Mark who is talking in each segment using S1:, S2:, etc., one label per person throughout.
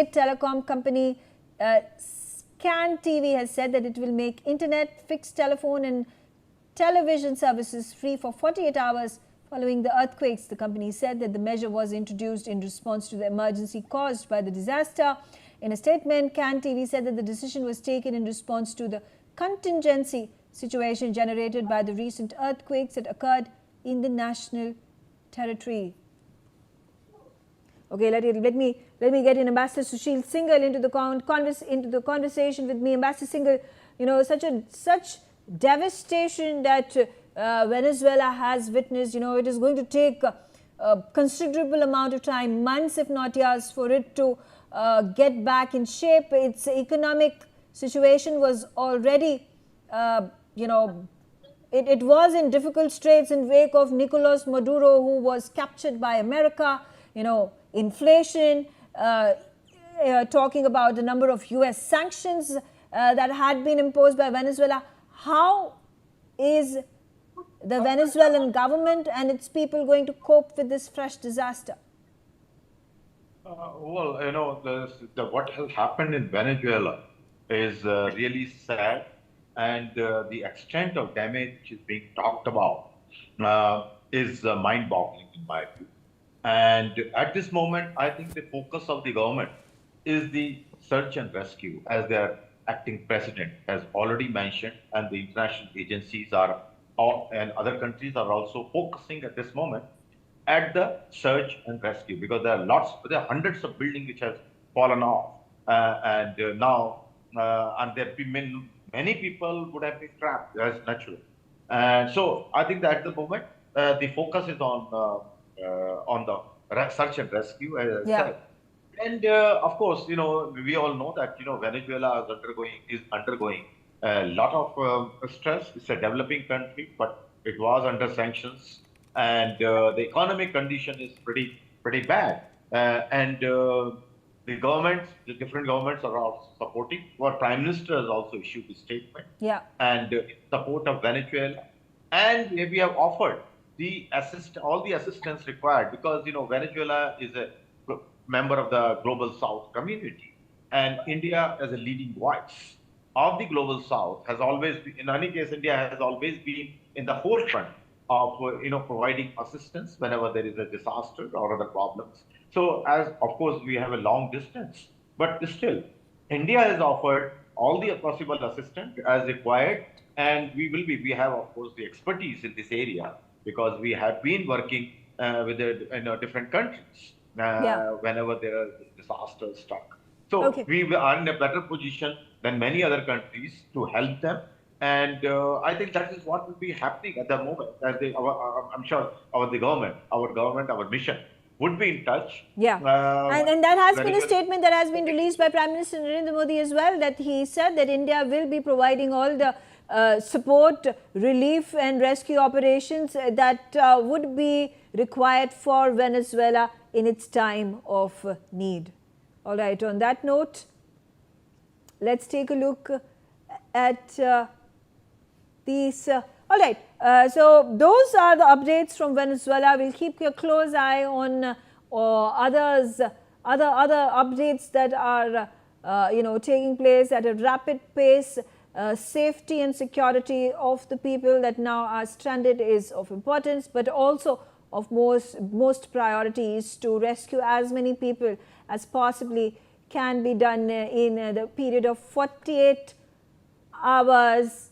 S1: state telecom company CANTV has said that it will make internet, fixed telephone and television services free for 48 hours following the earthquakes. The company said that the measure was introduced in response to the emergency caused by the disaster. In a statement, CANTV said that the decision was taken in response to the contingency situation generated by the recent earthquakes that occurred in the national territory. Okay, let me get in Ambassador Sushil Singhal into the conversation with me. Ambassador Singhal, you know, such devastation that Venezuela has witnessed. You know, it is going to take a considerable amount of time, months if not years, for it to get back in shape. Its economic situation was already, you know, it was in difficult straits in wake of Nicolas Maduro, who was captured by America. You know, inflation, talking about the number of US sanctions that had been imposed by Venezuela. How is the Venezuelan government and its people going to cope with this fresh disaster?
S2: Well, you know, what has happened in Venezuela is really sad, and the extent of damage which is being talked about is mind-boggling in my view. And at this moment, I think the focus of the government is the search and rescue, as their acting president has already mentioned, and the international agencies are and other countries are also focusing at this moment at the search and rescue, because there are hundreds of buildings which have fallen off, and now and there have been many people would have been trapped as natural. And so I think that at the moment the focus is on the search and rescue, as I said. And of course, you know, we all know that, you know, Venezuela is undergoing a lot of stress. It's a developing country, but it was under sanctions, and the economic condition is pretty bad. And the different governments are also supporting. Our Prime Minister has also issued a statement, and in support of Venezuela, and we have offered all the assistance required, because, you know, Venezuela is a member of the Global South community, and India, as a leading voice of the Global South, has always been, in any case, India has always been in the forefront of, you know, providing assistance whenever there is a disaster or other problems. So, as of course we have a long distance, but still, India has offered all the possible assistance as required, and we have of course the expertise in this area, because we have been working with different countries whenever there are disasters struck. So we are in a better position than many other countries to help them. And I think that is what will be happening at the moment. I'm sure our government, our mission would be in touch.
S1: And that has been a statement that has been released by Prime Minister Narendra Modi as well, that he said that India will be providing all the support, relief and rescue operations that would be required for Venezuela in its time of need. All right, on that note, let's take a look at these. All right, so those are the updates from Venezuela. We'll keep a close eye on other updates that are you know, taking place at a rapid pace. Safety and security of the people that now are stranded is of importance, but also of most priority is to rescue as many people as possibly can be done in the period of 48 hours,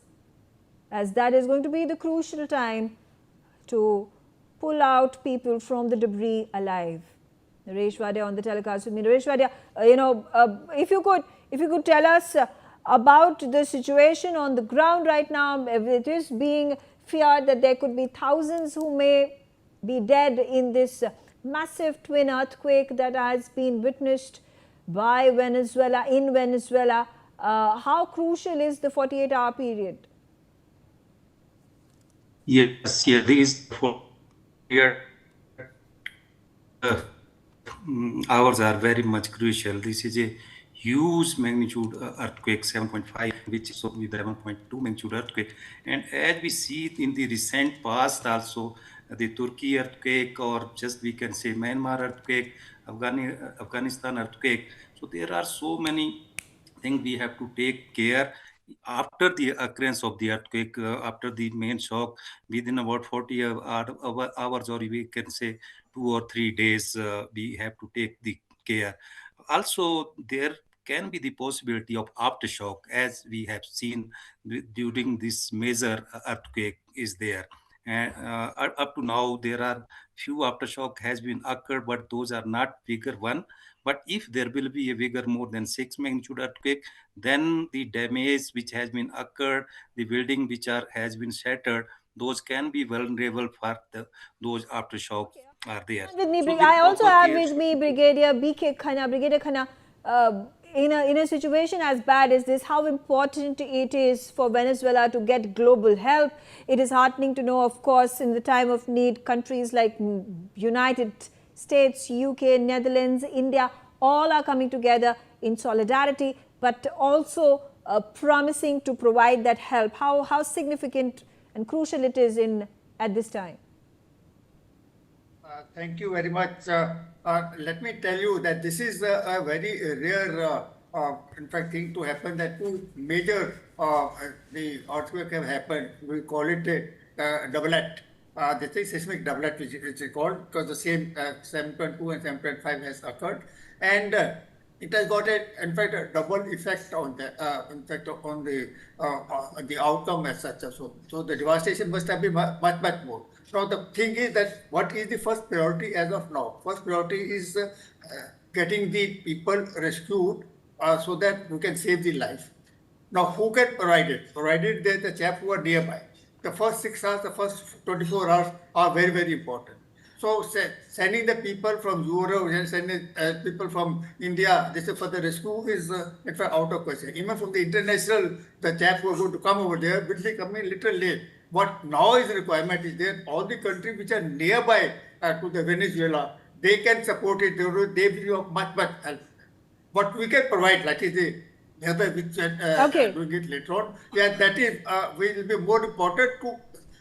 S1: as that is going to be the crucial time to pull out people from the debris alive. Naresh Wadia on the telecast with me. Naresh Wadia, you know, if you could tell us about the situation on the ground right now. It is being feared that there could be thousands who may be dead in this massive twin earthquake that has been witnessed by Venezuela, in Venezuela. How crucial is the 48-hour period?
S3: Yes, these 4 hours are very much crucial. This is a huge magnitude earthquake, 7.5, which is with 11.2 magnitude earthquake. And as we see it in the recent past also, the Turkey earthquake, or just we can say Myanmar earthquake, Afghanistan earthquake. So there are so many things we have to take care after the occurrence of the earthquake, after the main shock, within about 40 hours, or we can say 2 or 3 days, we have to take the care. Also, there can be the possibility of aftershock, as we have seen during this major earthquake is there. And up to now, there are few aftershock has been occurred, but those are not bigger one. But if there will be a bigger, more than 6 magnitude earthquake, then the damage which has been occurred, the building which has been shattered, those can be vulnerable for those aftershocks are there.
S1: With me,
S3: So the
S1: I also
S3: proper
S1: have
S3: care
S1: with
S3: should
S1: me
S3: be taken.
S1: Brigadier BK Khanna. Brigadier Khanna, in a situation as bad as this, how important it is for Venezuela to get global help. It is heartening to know, of course, in the time of need, countries like United States, UK, Netherlands, India, all are coming together in solidarity, but also promising to provide that help. How significant and crucial it is at this time.
S4: Thank you very much. Let me tell you that this is a very rare, in fact, thing to happen, that two major the earthquake have happened. We call it a doublet. This is seismic doublet, which is called, because the same 7.2 and 7.5 has occurred, and it has got in fact, a double effect on the outcome as such. So the devastation must have been much more. Now the thing is that what is the first priority as of now? First priority is getting the people rescued so that we can save the life. Now, who can provide it? Provided the chap who are nearby. The first 6 hours, the first 24 hours are very important. So sending the people from Europe and sending people from India, this is for the rescue is in fact out of question. Even from the international, the chap who are going to come over there will be coming a little late. What now is the requirement is that all the countries which are nearby to the Venezuela, they can support it. They will be of much help. What we can provide, like is the nearby, which
S1: Okay.
S4: doing it later on. Yeah, that is will be more important to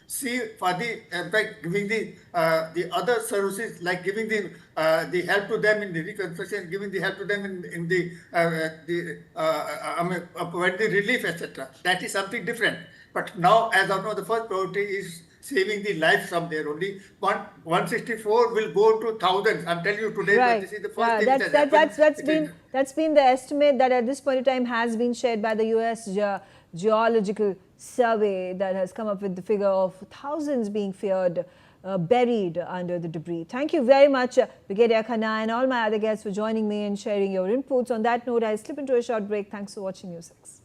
S4: see for the, in fact, giving the other services, like giving the help to them in the reconstruction, giving the help to them in provide the relief, etc. That is something different. But now, as of now, the first priority is saving the life from there. Only 164 will go to thousands. I'm telling you today that this is the first thing that has happened.
S1: That's been the estimate that at this point in time has been shared by the U.S. Geological Survey, that has come up with the figure of thousands being feared buried under the debris. Thank you very much, Brigadier Khanna, and all my other guests for joining me and sharing your inputs. On that note, I slip into a short break. Thanks for watching NewsX.